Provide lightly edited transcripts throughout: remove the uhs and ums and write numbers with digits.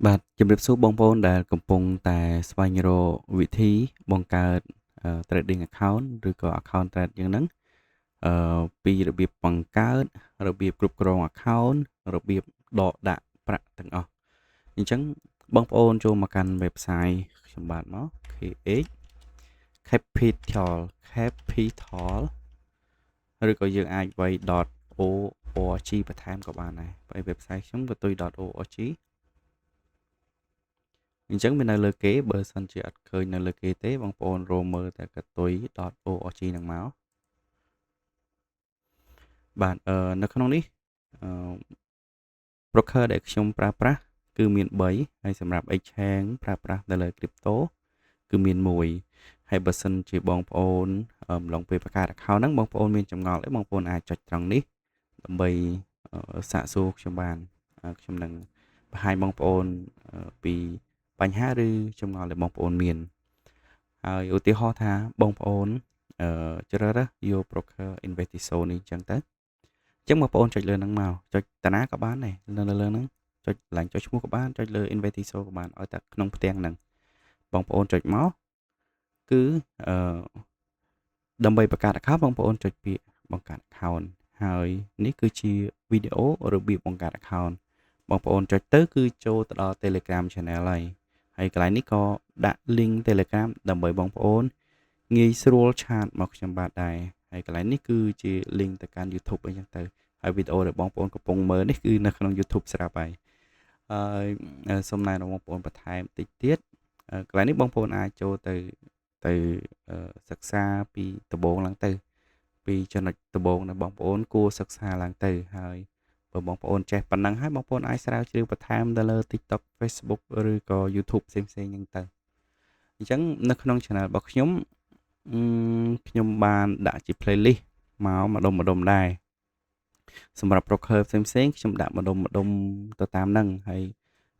បាទជំរាបសួរបងប្អូនដែលកំពុងតែស្វែងរកវិធីបង្កើត trading account ឬក៏ account trade យើងហ្នឹងពីរបៀបបង្កើតរបៀបគ្រប់គ្រង account របៀបដកដាក់ប្រាក់ទាំងអស់អញ្ចឹងបងប្អូនចូលមកកាន់ website ខ្ញុំបាទមក KH Capital ឬក៏យើងអាចវាយ .org បន្ថែមក៏បានដែរបើ website ខ្ញុំក៏ទុយ .org អញ្ចឹងមាននៅលើគេបើសិនជាអត់ឃើញនៅលើគេទេបងប្អូនរមមើលតែកតុយ .org ហ្នឹងមកបាទនៅក្នុងនេះអឺ broker ដែលខ្ញុំប្រើប្រាស់គឺមាន3ហើយសម្រាប់ exchange ប្រើប្រាស់នៅលើ crypto គឺមាន1ហើយបើសិនជាបងប្អូនម្លងពេលបង្កើត account ហ្នឹងបងប្អូនមានចម្ងល់អីបងប្អូនអាចចុចត្រង់នេះដើម្បីសាកសួរខ្ញុំបានខ្ញុំនឹងបង្ហាញបងប្អូនពីបញ្ហាឬចម្ងល់ដែលបងប្អូនមានហើយឧទាហរណ៍ថាបងប្អូនជ្រើសរើសយក broker Investiso នេះអញ្ចឹងទៅអញ្ចឹងបងប្អូនចុចលើហ្នឹងមកចុចតាណាក៏បានដែរនៅលើហ្នឹងចុចឡើងចុចឈ្មោះក៏បានចុចលើ Investiso ក៏បានឲ្យតែក្នុងផ្ទាំងហ្នឹងបងប្អូនចុចមកគឺដើម្បីបង្កើត account បងប្អូនចុចពាក្យបង្កើត account ហើយនេះគឺជាវីដេអូរបៀបបង្កើត account បងប្អូនចុចទៅគឺចូលទៅដល់ Telegram Channel ហើយកន្លែងនេះក៏ដាក់ link Telegram ដើម្បីបងប្អូនងាយស្រួលឆាតមកខ្ញុំបាទដែរហើយកន្លែងនេះគឺជា link ទៅកាន់ YouTube អីចឹងទៅហើយវីដេអូដែលបងប្អូនកំពុងមើលនេះគឺនៅក្នុង YouTube ស្រាប់ហើយហើយសូមណែនាំបងប្អូនបន្ថែមតិចទៀតកន្លែងនេះបងប្អូនអាចចូលទៅសិក្សាពីដំបូងឡើងទៅពីចំណុចដំបូងដែលបងប្អូនគួរសិក្សាឡើងទៅហើយបើបងប្អូនចេះប៉ុណ្ណឹងហើយបងប្អូនអាចស្រាវជ្រាវបន្ថែមទៅលើ TikTok Facebook ឬក៏ YouTube ផ្សេងៗហ្នឹងទៅអញ្ចឹងនៅក្នុង channel របស់ខ្ញុំបានដាក់ជា playlist មកម្ដុំដែរសម្រាប់ broker ផ្សេងៗខ្ញុំដាក់ម្ដុំទៅតាមហ្នឹងហើយ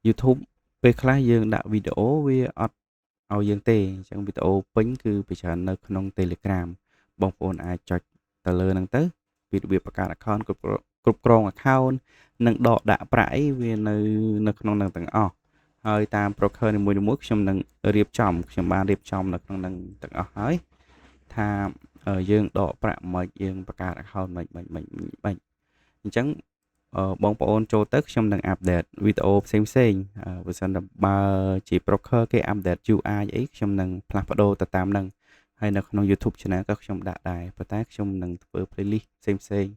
YouTube ពេលខ្លះយើងដាក់វីដេអូវាអត់ឲ្យយើងទេអញ្ចឹងវីដេអូពេញគឺពីច្រើននៅក្នុង Telegram បងប្អូនអាចចុចទៅលើហ្នឹងទៅពីរបៀបបង្កើត account គ្រប់គ្រង account និងដកដាក់ប្រាក់អីវានៅក្នុងហ្នឹងទាំងអស់ហើយតាម broker នីមួយៗខ្ញុំនឹងខ្ញុំបានរៀបចំនៅក្នុងហ្នឹងទាំងអស់ហើយថាយើងដកប្រាក់មិនយើងបង្កើត account មិនអញ្ចឹងបងប្អូនចូលទៅខ្ញុំនឹងអាប់ដេតវីដេអូផ្សេងបើសិនបើជា broker គេអាប់ដេត UI អីខ្ញុំនឹងផ្លាស់ប្ដូរទៅតាមហ្នឹងហើយនៅក្នុង YouTube Channel ក៏ខ្ញុំដាក់ដែរប៉ុន្តែខ្ញុំនឹងធ្វើ playlist ផ្សេង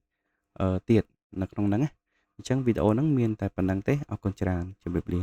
ទៀតនៅក្នុងហ្នឹងណាអញ្ចឹងវីដេអូហ្នឹងមានតែប៉ុណ្្នឹងទេអរគុណច្រើនជម្រាបលា